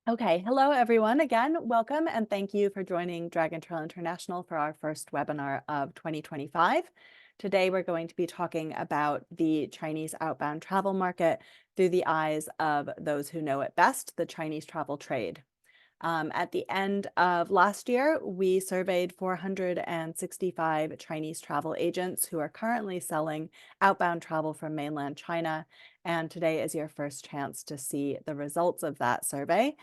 Okay, hello everyone again. Welcome and thank you for joining Dragon Trail International for our first webinar of 2025. Today we're going to be talking about the Chinese outbound travel market through the eyes of those who know it best, the Chinese travel trade. At the end of last year, we surveyed 465 Chinese travel agents who are currently selling outbound travel from mainland China. And today is your first chance to see the results of that survey,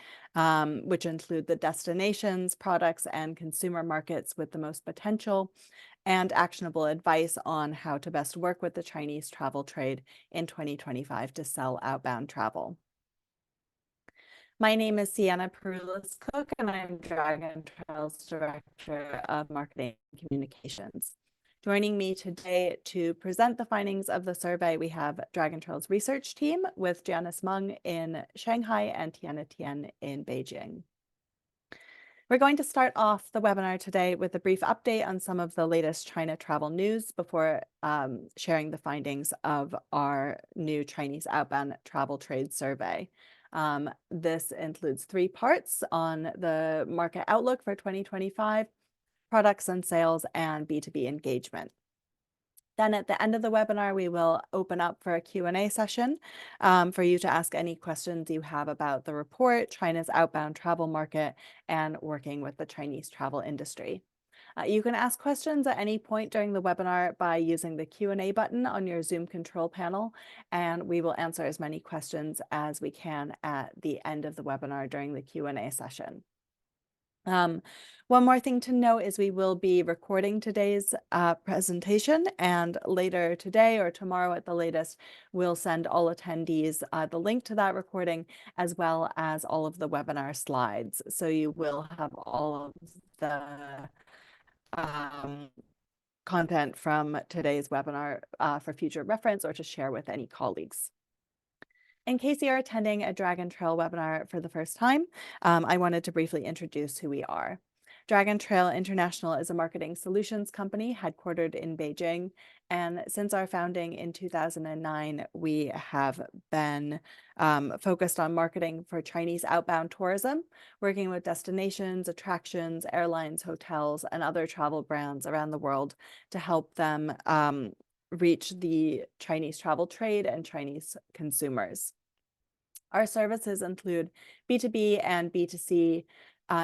which include the destinations, products, and consumer markets with the most potential and actionable advice on how to best work with the Chinese travel trade in 2025 to sell outbound travel. My name is Sienna Perulis Cook, and I'm Dragon Trail's Director of Marketing and Communications. Joining me today to present the findings of the survey, we have Dragon Trail's research team with Janice Meng in Shanghai and Tiana Tian in Beijing. We're going to start off the webinar today with a brief update on some of the latest China travel news before sharing the findings of our new Chinese outbound travel trade survey. This includes 3 parts on the market outlook for 2025, products and sales, and B2B engagement. Then at the end of the webinar, we will open up for a Q&A session for you to ask any questions you have about the report, China's outbound travel market, and working with the Chinese travel industry. You can ask questions at any point during the webinar by using the Q&A button on your Zoom control panel, and we will answer as many questions as we can at the end of the webinar during the Q&A session. One more thing to note is we will be recording today's presentation, and later today or tomorrow at the latest, we'll send all attendees the link to that recording as well as all of the webinar slides. So you will have all of the content from today's webinar for future reference or to share with any colleagues. In case you're attending a Dragon Trail webinar for the first time, I wanted to briefly introduce who we are. Dragon Trail International is a marketing solutions company headquartered in Beijing, and since our founding in 2009, we have been focused on marketing for Chinese outbound tourism, working with destinations, attractions, airlines, hotels, and other travel brands around the world to help them reach the Chinese travel trade and Chinese consumers. Our services include B2B and B2C,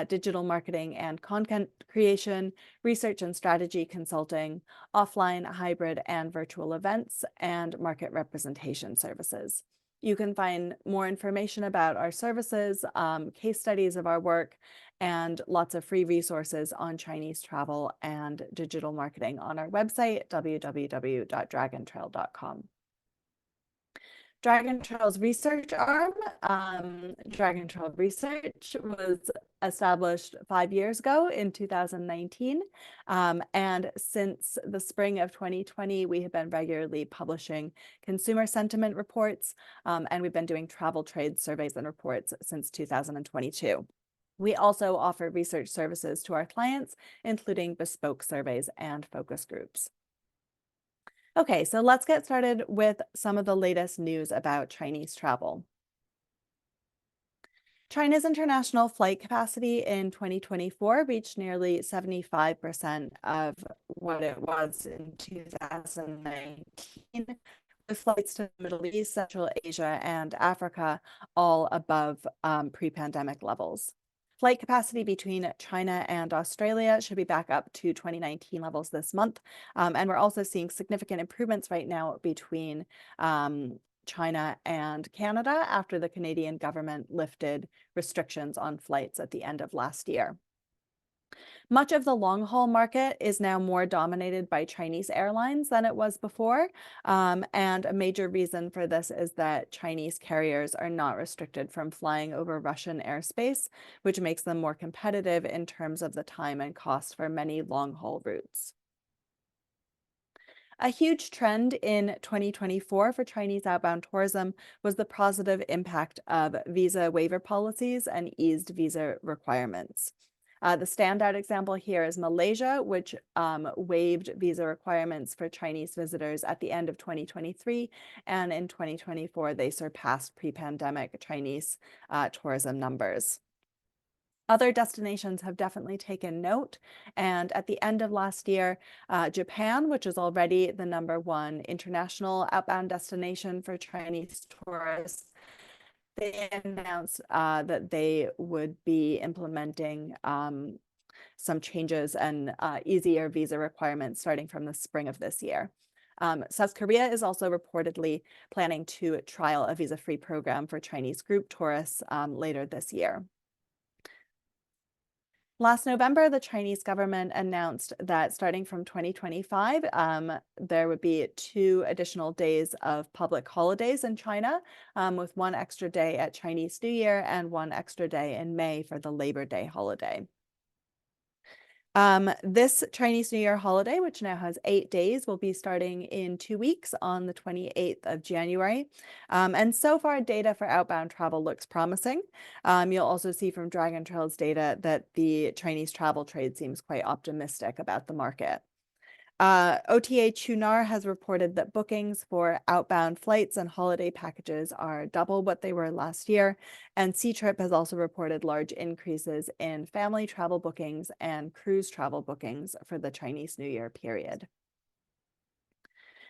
digital marketing and content creation, research and strategy consulting, offline, hybrid, and virtual events, and market representation services. You can find more information about our services, case studies of our work, and lots of free resources on Chinese travel and digital marketing on our website, www.dragontrail.com. Dragon Trail's research arm, Dragon Trail Research, was established 5 years ago in 2019. And since the spring of 2020, we have been regularly publishing consumer sentiment reports, and we've been doing travel trade surveys and reports since 2022. We also offer research services to our clients, including bespoke surveys and focus groups. Okay, so let's get started with some of the latest news about Chinese travel. China's international flight capacity in 2024 reached nearly 75% of what it was in 2019, with flights to the Middle East, Central Asia, and Africa all above pre-pandemic levels. Flight capacity between China and Australia should be back up to 2019 levels this month. And we're also seeing significant improvements right now between China and Canada after the Canadian government lifted restrictions on flights at the end of last year. Much of the long-haul market is now more dominated by Chinese airlines than it was before. And a major reason for this is that Chinese carriers are not restricted from flying over Russian airspace, which makes them more competitive in terms of the time and cost for many long-haul routes. A huge trend in 2024 for Chinese outbound tourism was the positive impact of visa waiver policies and eased visa requirements. The standout example here is Malaysia, which waived visa requirements for Chinese visitors at the end of 2023, and in 2024, they surpassed pre-pandemic Chinese tourism numbers. Other destinations have definitely taken note, and at the end of last year, Japan, which is already the #1 international outbound destination for Chinese tourists, they announced that they would be implementing some changes and easier visa requirements starting from the spring of this year. South Korea is also reportedly planning to trial a visa-free program for Chinese group tourists later this year. Last November, the Chinese government announced that starting from 2025, there would be 2 additional days of public holidays in China, with 1 extra day at Chinese New Year and 1 extra day in May for the Labor Day holiday. This Chinese New Year holiday, which now has 8 days, will be starting in 2 weeks on the 28th of January. And so far, data for outbound travel looks promising. You'll also see from Dragon Trail's data that the Chinese travel trade seems quite optimistic about the market. OTA Chunar has reported that bookings for outbound flights and holiday packages are double what they were last year, and Ctrip has also reported large increases in family travel bookings and cruise travel bookings for the Chinese New Year period.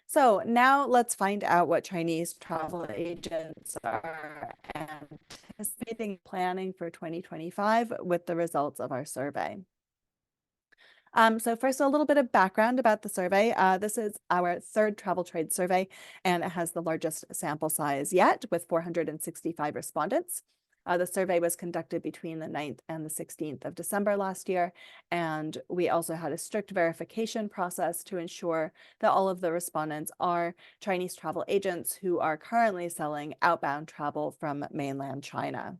So now let's find out what Chinese travel agents are anticipating planning for 2025 with the results of our survey. So first, a little bit of background about the survey. This is our 3rd travel trade survey, and it has the largest sample size yet with 465 respondents. The survey was conducted between the 9th and the 16th of December last year, and we also had a strict verification process to ensure that all of the respondents are Chinese travel agents who are currently selling outbound travel from mainland China.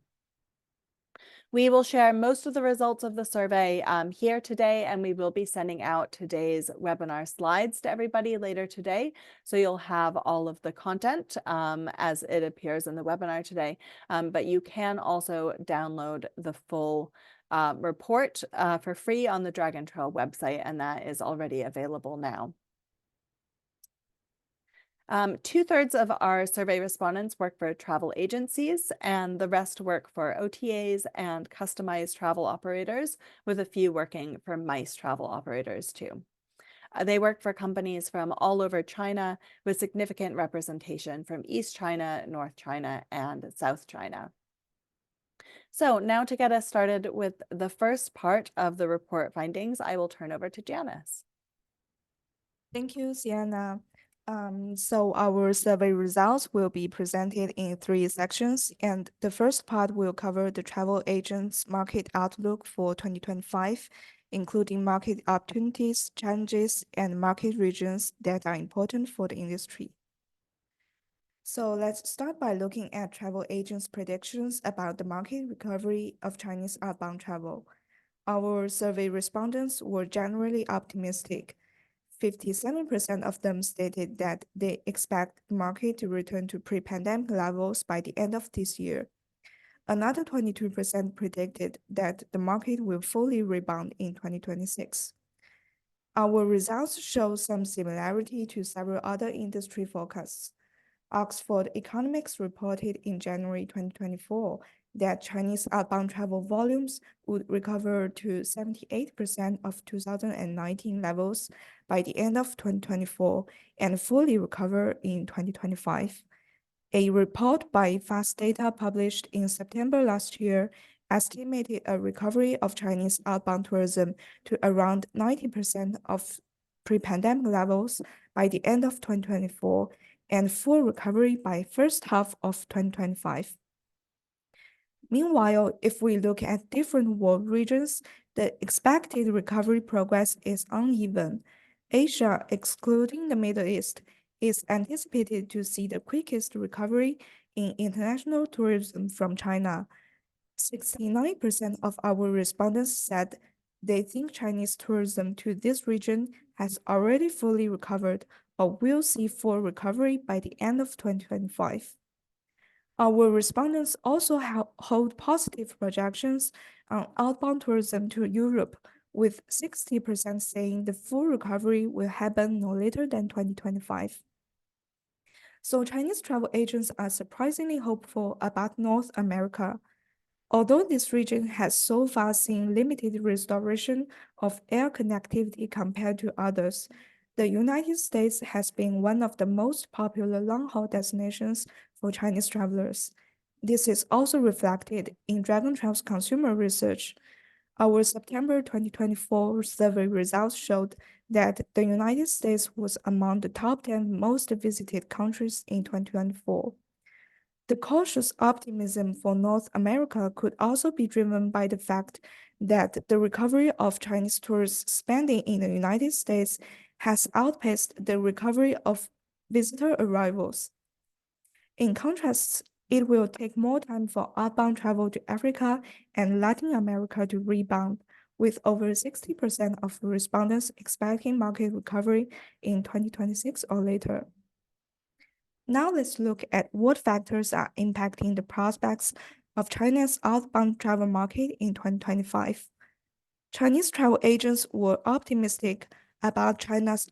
We will share most of the results of the survey here today, and we will be sending out today's webinar slides to everybody later today. So you'll have all of the content as it appears in the webinar today, but you can also download the full report for free on the Dragon Trail website, and that is already available now. 2/3 of our survey respondents work for travel agencies, and the rest work for OTAs and customized travel operators, with a few working for MICE travel operators too. They work for companies from all over China, with significant representation from East China, North China, and South China. So now to get us started with the first part of the report findings, I will turn over to Janice. Thank you, Sienna. So our survey results will be presented in 3 sections, and the first part will cover the travel agents' market outlook for 2025, including market opportunities, challenges, and market regions that are important for the industry. So let's start by looking at travel agents' predictions about the market recovery of Chinese outbound travel. Our survey respondents were generally optimistic. 57% of them stated that they expect the market to return to pre-pandemic levels by the end of this year. Another 22% predicted that the market will fully rebound in 2026. Our results show some similarity to several other industry forecasts. Oxford Economics reported in January 2024 that Chinese outbound travel volumes would recover to 78% of 2019 levels by the end of 2024 and fully recover in 2025. A report by Fast Data published in September last year estimated a recovery of Chinese outbound tourism to around 90% of pre-pandemic levels by the end of 2024 and full recovery by first half of 2025. Meanwhile, if we look at different world regions, the expected recovery progress is uneven. Asia, excluding the Middle East, is anticipated to see the quickest recovery in international tourism from China. 69% of our respondents said they think Chinese tourism to this region has already fully recovered or will see full recovery by the end of 2025. Our respondents also hold positive projections on outbound tourism to Europe, with 60% saying the full recovery will happen no later than 2025. So Chinese travel agents are surprisingly hopeful about North America. Although this region has so far seen limited restoration of air connectivity compared to others, the United States has been one of the most popular long-haul destinations for Chinese travelers. This is also reflected in Dragon Travel's consumer research. Our September 2024 survey results showed that the United States was among the top 10 most visited countries in 2024. The cautious optimism for North America could also be driven by the fact that the recovery of Chinese tourist spending in the United States has outpaced the recovery of visitor arrivals. In contrast, it will take more time for outbound travel to Africa and Latin America to rebound, with over 60% of respondents expecting market recovery in 2026 or later. Now let's look at what factors are impacting the prospects of China's outbound travel market in 2025. Chinese travel agents were optimistic about China's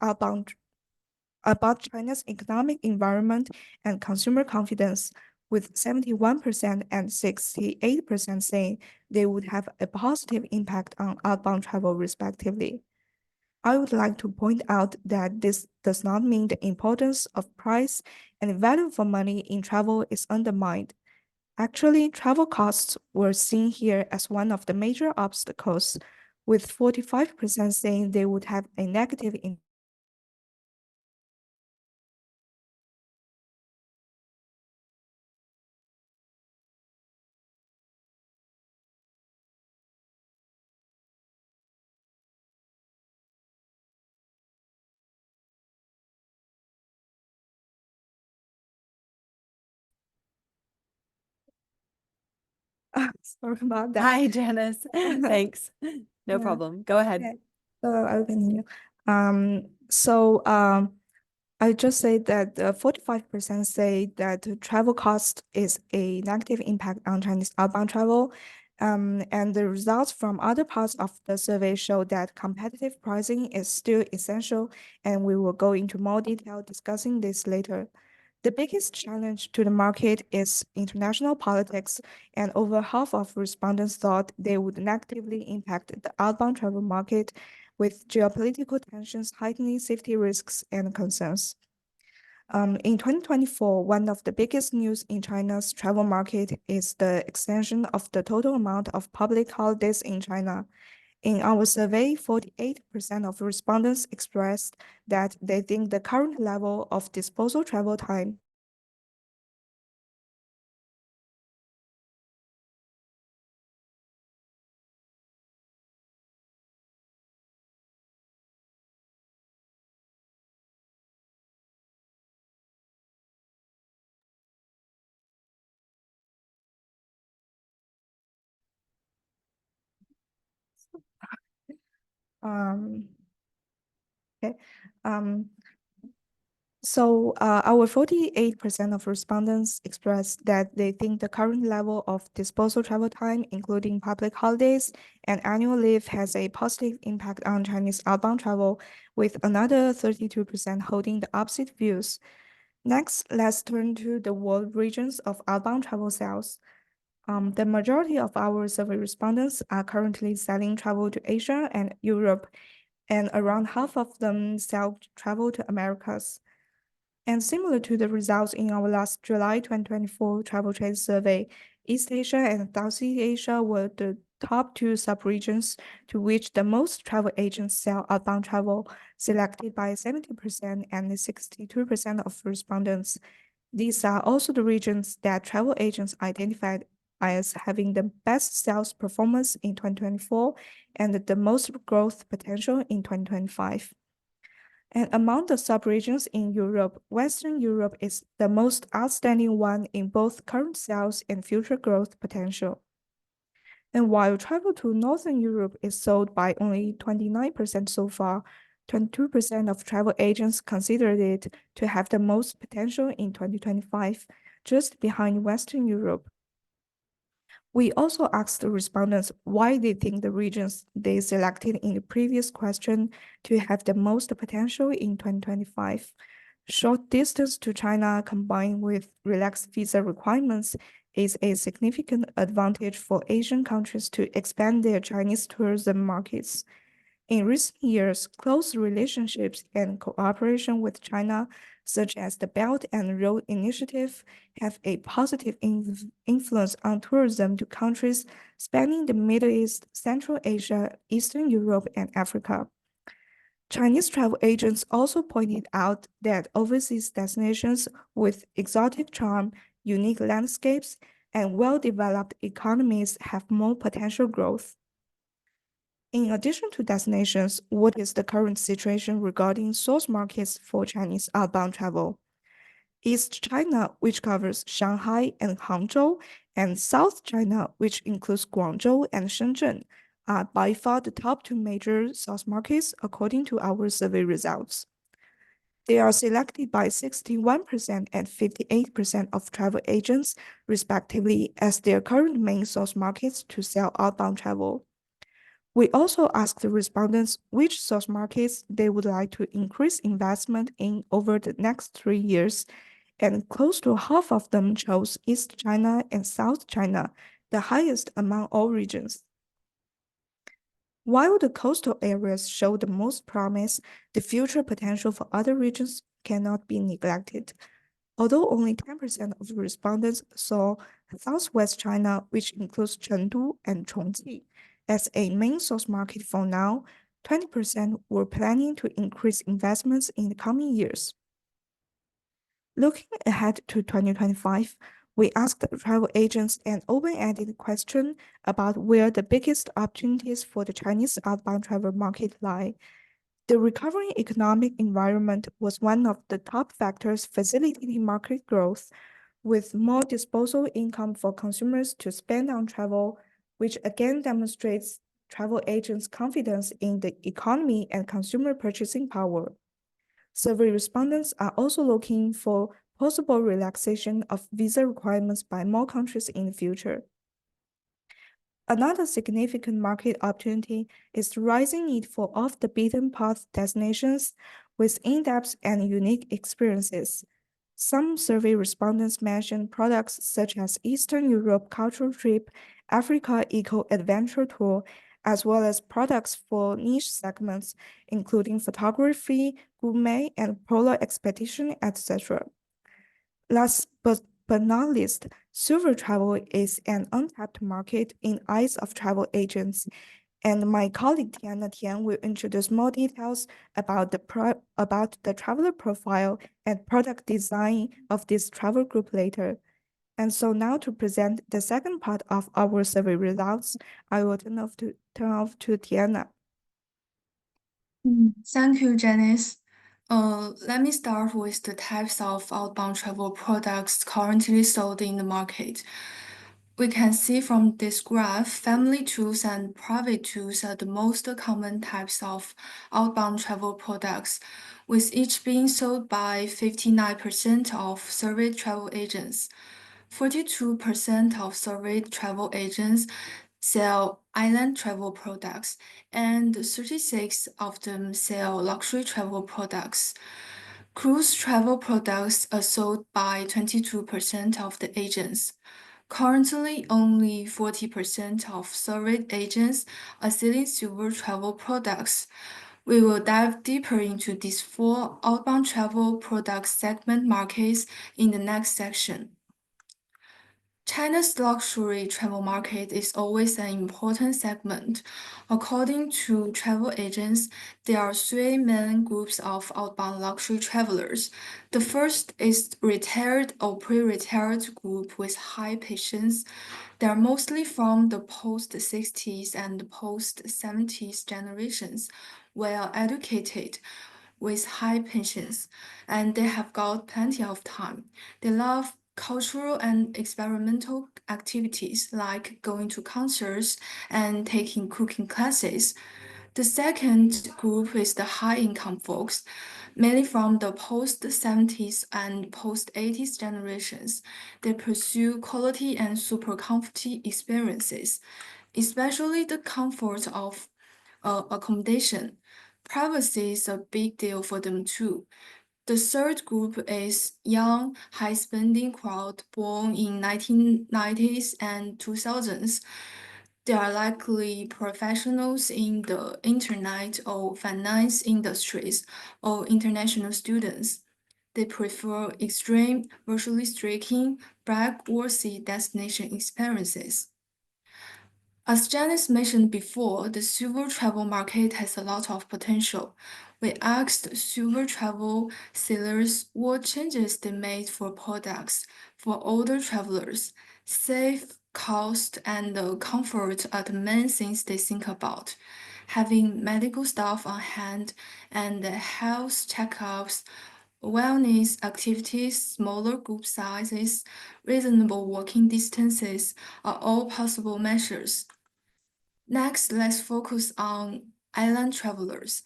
economic environment and consumer confidence, with 71% and 68% saying they would have a positive impact on outbound travel respectively. I would like to point out that this does not mean the importance of price and value for money in travel is undermined. Actually, travel costs were seen here as one of the major obstacles, with 45% saying they would have a negative impact. Sorry about that. Hi, Janice. Thanks. No Yeah. problem. Go ahead. Okay. I'll continue. I just say that 45% say that the travel cost is a negative impact on Chinese outbound travel. And the results from other parts of the survey show that competitive pricing is still essential, and we will go into more detail discussing this later. The biggest challenge to the market is international politics, and over half of respondents thought they would negatively impact the outbound travel market, with geopolitical tensions heightening safety risks and concerns. In 2024, one of the biggest news in China's travel market is the extension of the total amount of public holidays in China. In our survey, 48% of respondents expressed that they think the current level of disposal travel time um okay um our 48% of respondents expressed that they think the current level of disposal travel time, including public holidays and annual leave, has a positive impact on Chinese outbound travel, with another 32% holding the opposite views. Next, let's turn to the world regions of outbound travel sales. The majority of our survey respondents are currently selling travel to Asia and Europe, and around half of them sell travel to Americas. And similar to the results in our last July 2024 travel trade survey, East Asia and Southeast Asia were the top two subregions to which the most travel agents sell outbound travel, selected by 70% and 62% of respondents. These are also the regions that travel agents identified as having the best sales performance in 2024 and the most growth potential in 2025. And among the subregions in Europe, Western Europe is the most outstanding one in both current sales and future growth potential. And while travel to Northern Europe is sold by only 29% so far, 22% of travel agents considered it to have the most potential in 2025. just behind Western Europe. We also asked the respondents why they think the regions they selected in the previous question to have the most potential in 2025. Short distance to China combined with relaxed visa requirements is a significant advantage for Asian countries to expand their Chinese tourism markets. In recent years, close relationships and cooperation with China, such as the Belt and Road Initiative, have a positive influence on tourism to countries spanning the Middle East, Central Asia, Eastern Europe, and Africa. Chinese travel agents also pointed out that overseas destinations with exotic charm, unique landscapes, and well-developed economies have more potential growth. In addition to destinations, what is the current situation regarding source markets for Chinese outbound travel? East China, which covers Shanghai and Hangzhou, and South China, which includes Guangzhou and Shenzhen, are by far the top two major source markets according to our survey results. They are selected by 61% and 58% of travel agents, respectively, as their current main source markets to sell outbound travel. We also asked the respondents which source markets they would like to increase investment in over the next 3 years, and close to half of them chose East China and South China, the highest among all regions. While the coastal areas show the most promise, the future potential for other regions cannot be neglected. Although only 10% of the respondents saw Southwest China, which includes Chengdu and Chongqing, as a main source market for now, 20% were planning to increase investments in the coming years. Looking ahead to 2025, we asked travel agents an open-ended question about where the biggest opportunities for the Chinese outbound travel market lie. The recovering economic environment was one of the top factors facilitating market growth, with more disposable income for consumers to spend on travel, which again demonstrates travel agents' confidence in the economy and consumer purchasing power. Survey respondents are also looking for possible relaxation of visa requirements by more countries in the future. Another significant market opportunity is the rising need for off-the-beaten-path destinations with in-depth and unique experiences. Some survey respondents mentioned products such as Eastern Europe Cultural Trip, Africa Eco Adventure Tour, as well as products for niche segments, including photography, gourmet, and polar expedition, etc. Last but not least, silver travel is an untapped market in eyes of travel agents, and my colleague Tiana Tian will introduce more details about the traveler profile and product design of this travel group later. And so now to present the second part of our survey results, I will turn off to Tiana. Thank you, Janice. Let me start with the types of outbound travel products currently sold in the market. We can see from this graph, family tours and private tours are the most common types of outbound travel products, with each being sold by 59% of surveyed travel agents. 42% of surveyed travel agents sell island travel products, and 36 of them sell luxury travel products. Cruise travel products are sold by 22% of the agents. Currently, only 40% of surveyed agents are selling silver travel products. We will dive deeper into these four outbound travel product segment markets in the next section. China's luxury travel market is always an important segment. According to travel agents, there are three main groups of outbound luxury travelers. The first is retired or pre-retired group with high patience. They are mostly from the post-60s and post-70s generations, well educated, with high pensions, and they have got plenty of time. They love cultural and experimental activities like going to concerts and taking cooking classes. The second group is the high-income folks, mainly from the post-70s and post-80s generations. They pursue quality and super comfy experiences, especially the comfort of accommodation. Privacy is a big deal for them too. The third group is young, high-spending crowd born in 1990s and 2000s. They are likely professionals in the internet or finance industries or international students. They prefer extreme, virtually striking, brag-worthy destination experiences. As Janice mentioned before, the silver travel market has a lot of potential. We asked silver travel sellers what changes they made for products for older travelers. Safe, cost, and comfort are the main things they think about. Having medical staff on hand and health checkups, wellness activities, smaller group sizes, reasonable walking distances are all possible measures. Next, let's focus on island travelers.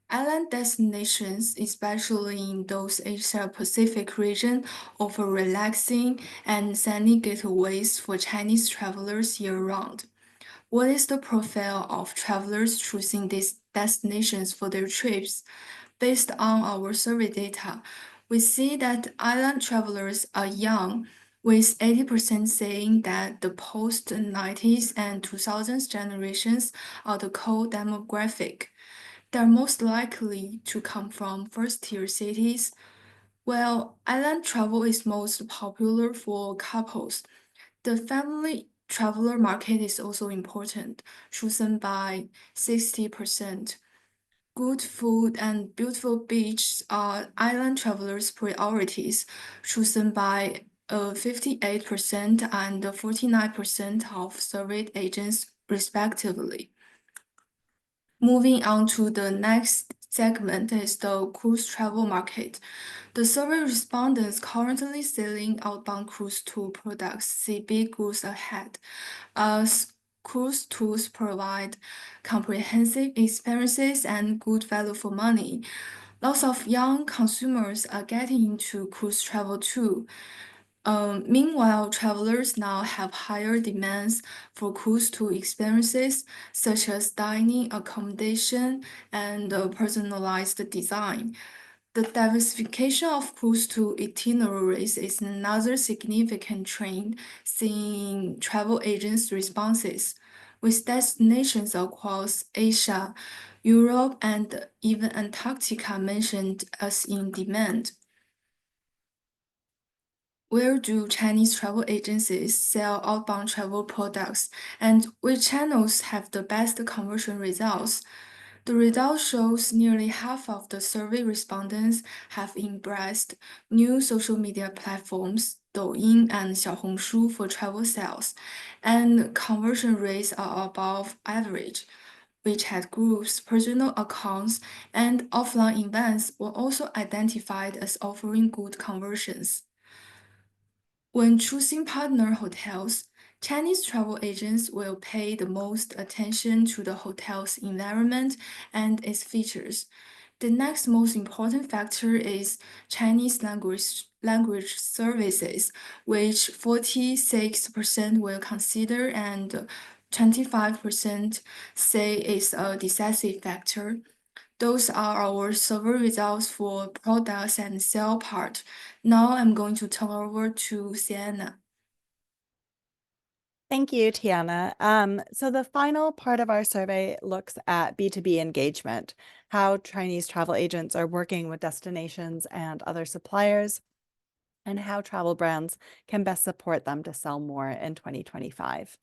Island destinations, especially in those Asia-Pacific region, offer relaxing and scenic getaways for Chinese travelers year-round. What is the profile of travelers choosing these destinations for their trips? Based on our survey data, we see that island travelers are young, with 80% saying that the post-90s and 2000s generations are the core demographic. They're most likely to come from first-tier cities. While island travel is most popular for couples, the family traveler market is also important, chosen by 60%. Good food and beautiful beaches are island travelers' priorities, chosen by 58% and 49% of surveyed agents, respectively. Moving on to the next segment is the cruise travel market. The survey respondents currently selling outbound cruise tour products see big growth ahead, as cruise tours provide comprehensive experiences and good value for money. Lots of young consumers are getting into cruise travel too. Meanwhile, travelers now have higher demands for cruise tour experiences, such as dining, accommodation, and personalized design. The diversification of cruise tour itineraries is another significant trend seen in travel agents' responses, with destinations across Asia, Europe, and even Antarctica mentioned as in demand. Where do Chinese travel agencies sell outbound travel products, and which channels have the best conversion results? The result shows nearly half of the survey respondents have embraced new social media platforms, Douyin and Xiaohongshu for travel sales, and conversion rates are above average. WeChat groups, personal accounts, and offline events were also identified as offering good conversions. When choosing partner hotels, Chinese travel agents will pay the most attention to the hotel's environment and its features. The next most important factor is Chinese language services, which 46% will consider and 25% say is a decisive factor. Those are our survey results for products and sale part. Now I'm going to turn over to Sienna. Thank you, Tiana. So the final part of our survey looks at B2B engagement, how Chinese travel agents are working with destinations and other suppliers, and how travel brands can best support them to sell more in 2025.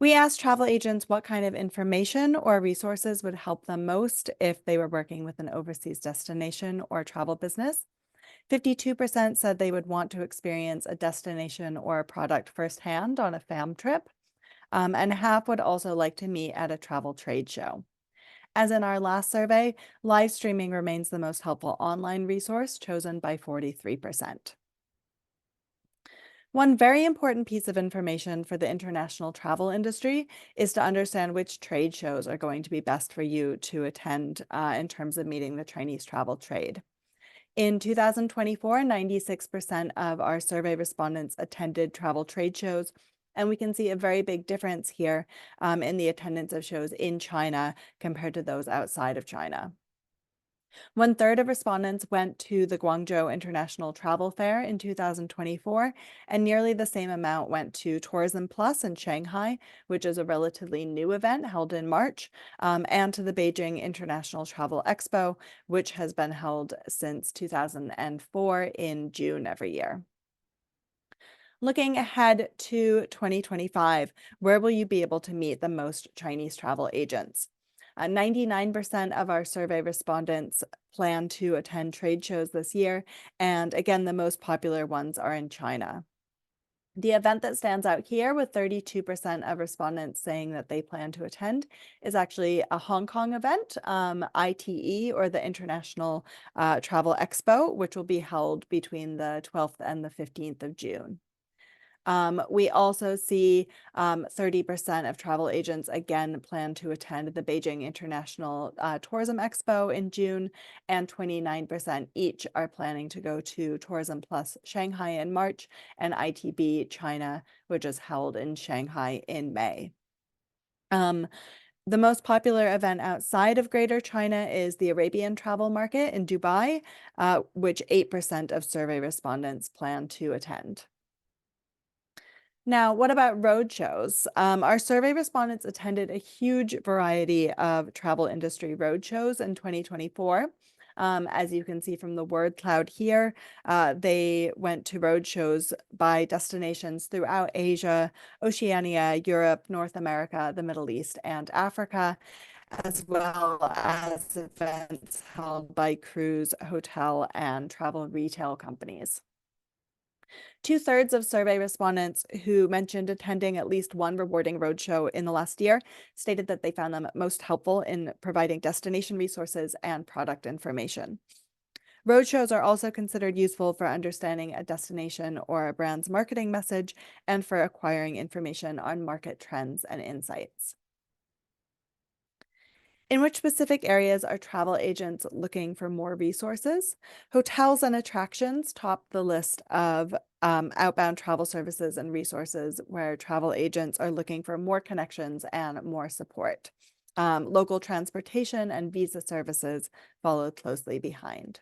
We asked travel agents what kind of information or resources would help them most if they were working with an overseas destination or travel business. 52% said they would want to experience a destination or a product firsthand on a fam trip, and half would also like to meet at a travel trade show. As in our last survey, live streaming remains the most helpful online resource, chosen by 43%. One very important piece of information for the international travel industry is to understand which trade shows are going to be best for you to attend in terms of meeting the Chinese travel trade. In 2024, 96% of our survey respondents attended travel trade shows, and we can see a very big difference here in the attendance of shows in China compared to those outside of China. 1/3 of respondents went to the Guangzhou International Travel Fair in 2024, and nearly the same amount went to Tourism Plus in Shanghai, which is a relatively new event held in March, and to the Beijing International Travel Expo, which has been held since 2004 in June every year. Looking ahead to 2025, where will you be able to meet the most Chinese travel agents? 99% of our survey respondents plan to attend trade shows this year, and again, the most popular ones are in China. The event that stands out here, with 32% of respondents saying that they plan to attend, is actually a Hong Kong event, ITE, or the International Travel Expo, which will be held between the 12th and the 15th of June. We also see 30% of travel agents again plan to attend the Beijing International Tourism Expo in June, and 29% each are planning to go to Tourism Plus Shanghai in March and ITB China, which is held in Shanghai in May. The most popular event outside of Greater China is the Arabian travel market in Dubai, which 8% of survey respondents plan to attend. Now, what about road shows? Our survey respondents attended a huge variety of travel industry road shows in 2024. As you can see from the word cloud here, they went to road shows by destinations throughout Asia, Oceania, Europe, North America, the Middle East, and Africa, as well as events held by cruise, hotel, and travel retail companies. 2/3 of survey respondents who mentioned attending at least one rewarding roadshow in the last year stated that they found them most helpful in providing destination resources and product information. Roadshows are also considered useful for understanding a destination or a brand's marketing message and for acquiring information on market trends and insights. In which specific areas are travel agents looking for more resources? Hotels and attractions top the list of outbound travel services and resources where travel agents are looking for more connections and more support. Local transportation and visa services follow closely behind.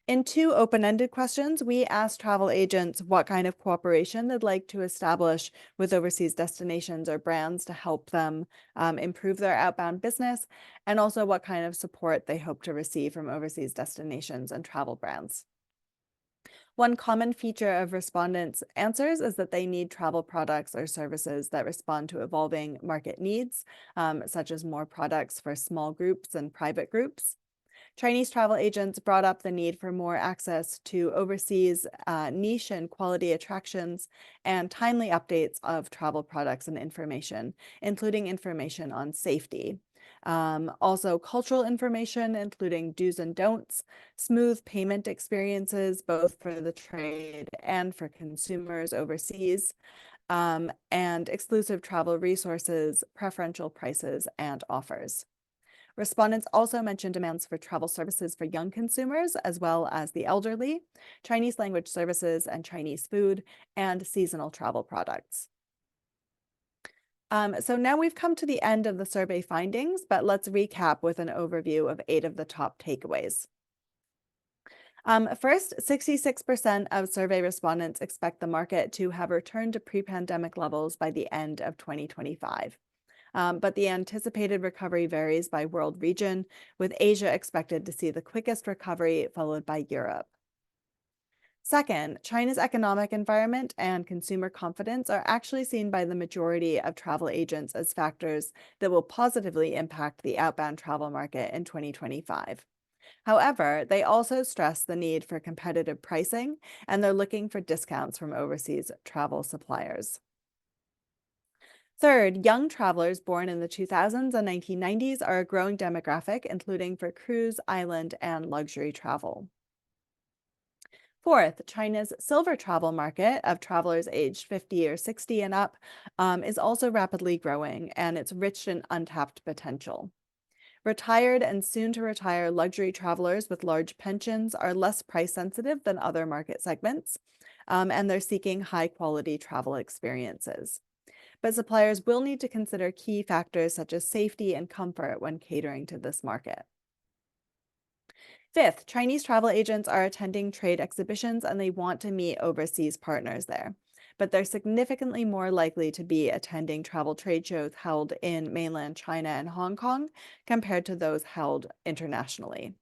In 2 open-ended questions, we asked travel agents what kind of cooperation they'd like to establish with overseas destinations or brands to help them improve their outbound business, and also what kind of support they hope to receive from overseas destinations and travel brands. One common feature of respondents' answers is that they need travel products or services that respond to evolving market needs, such as more products for small groups and private groups. Chinese travel agents brought up the need for more access to overseas niche and quality attractions and timely updates of travel products and information, including information on safety. Also cultural information, including do's and don'ts, smooth payment experiences, both for the trade and for consumers overseas, and exclusive travel resources, preferential prices, and offers. Respondents also mentioned demands for travel services for young consumers, as well as the elderly, Chinese language services and Chinese food, and seasonal travel products. So now we've come to the end of the survey findings, but let's recap with an overview of 8 of the top takeaways. First, 66% of survey respondents expect the market to have returned to pre-pandemic levels by the end of 2025. But the anticipated recovery varies by world region, with Asia expected to see the quickest recovery, followed by Europe. Second, China's economic environment and consumer confidence are actually seen by the majority of travel agents as factors that will positively impact the outbound travel market in 2025. However, they also stress the need for competitive pricing, and they're looking for discounts from overseas travel suppliers. Third, young travelers born in the 2000s and 1990s are a growing demographic, including for cruise, island, and luxury travel. Fourth, China's silver travel market of travelers aged 50 or 60 and up is also rapidly growing, and it's rich in untapped potential. Retired and soon to retire luxury travelers with large pensions are less price sensitive than other market segments, and they're seeking high quality travel experiences. But suppliers will need to consider key factors such as safety and comfort when catering to this market. Fifth, Chinese travel agents are attending trade exhibitions and they want to meet overseas partners there. But they're significantly more likely to be attending travel trade shows held in mainland China and Hong Kong compared to those held internationally.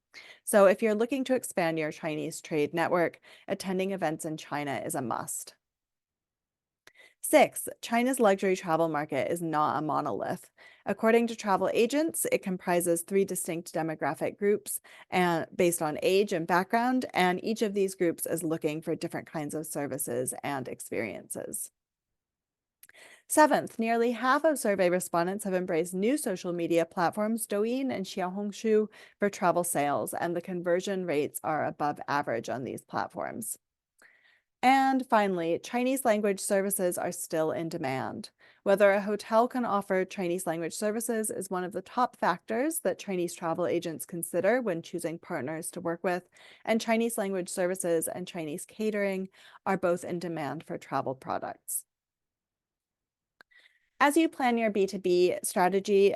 So if you're looking to expand your Chinese trade network, attending events in China is a must. Six, China's luxury travel market is not a monolith. According to travel agents, it comprises three distinct demographic groups and based on age and background, and each of these groups is looking for different kinds of services and experiences. Seventh, nearly half of survey respondents have embraced new social media platforms, Douyin and Xiaohongshu, for travel sales, and the conversion rates are above average on these platforms. And finally, Chinese language services are still in demand. Whether a hotel can offer Chinese language services is one of the top factors that Chinese travel agents consider when choosing partners to work with, and Chinese language services and Chinese catering are both in demand for travel products. As you plan your B2B strategy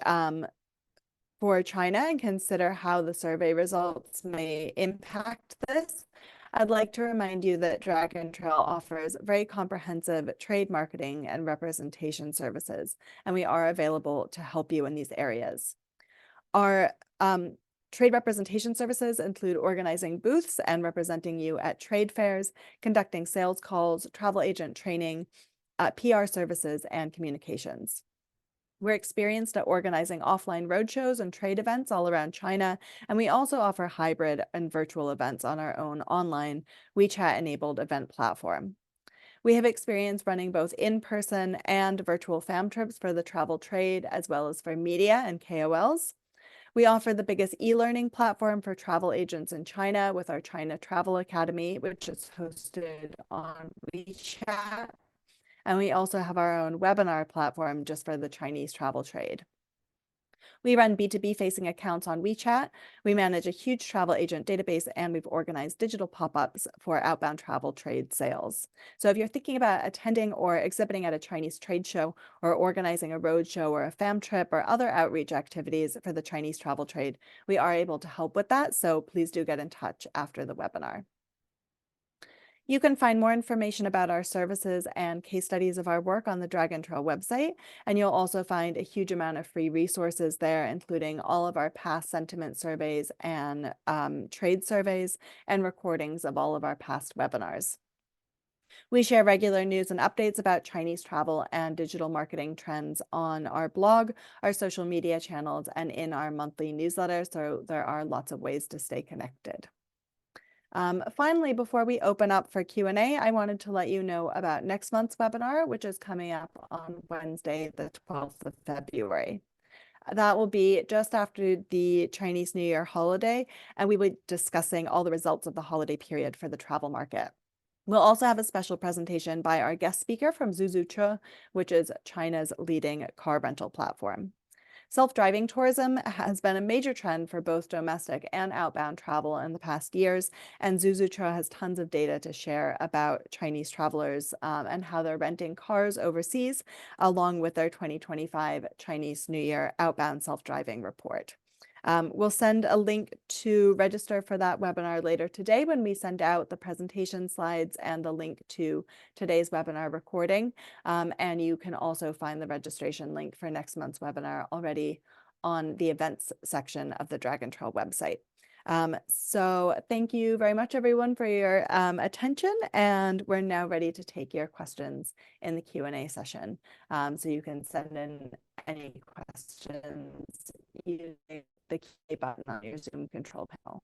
for China and consider how the survey results may impact this, I'd like to remind you that Dragon Trail offers very comprehensive trade marketing and representation services, and we are available to help you in these areas. Our trade representation services include organizing booths and representing you at trade fairs, conducting sales calls, travel agent training, PR services, and communications. We're experienced at organizing offline roadshows and trade events all around China, and we also offer hybrid and virtual events on our own online WeChat-enabled event platform. We have experience running both in-person and virtual fam trips for the travel trade, as well as for media and KOLs. We offer the biggest e-learning platform for travel agents in China with our China Travel Academy, which is hosted on WeChat. And we also have our own webinar platform just for the Chinese travel trade. We run B2B facing accounts on WeChat. We manage a huge travel agent database, and we've organized digital pop-ups for outbound travel trade sales. So if you're thinking about attending or exhibiting at a Chinese trade show or organizing a road show or a fam trip or other outreach activities for the Chinese travel trade, we are able to help with that. So please do get in touch after the webinar. You can find more information about our services and case studies of our work on the Dragon Trail website, and you'll also find a huge amount of free resources there, including all of our past sentiment surveys and trade surveys and recordings of all of our past webinars. We share regular news and updates about Chinese travel and digital marketing trends on our blog, our social media channels, and in our monthly newsletter, so there are lots of ways to stay connected. Finally, before we open up for Q&A, I wanted to let you know about next month's webinar, which is coming up on Wednesday, the 12th of February. That will be just after the Chinese New Year holiday, and we will be discussing all the results of the holiday period for the travel market. We'll also have a special presentation by our guest speaker from Zuzuche, which is China's leading car rental platform. Self-driving tourism has been a major trend for both domestic and outbound travel in the past years, and Zuzuche has tons of data to share about Chinese travelers and how they're renting cars overseas, along with their 2025 Chinese New Year outbound self-driving report. We'll send a link to register for that webinar later today when we send out the presentation slides and the link to today's webinar recording. And you can also find the registration link for next month's webinar already on the events section of the Dragon Trail website. So thank you very much, everyone, for your attention, and we're now ready to take your questions in the Q&A session. So you can send in any questions using the Q&A button on your Zoom control panel.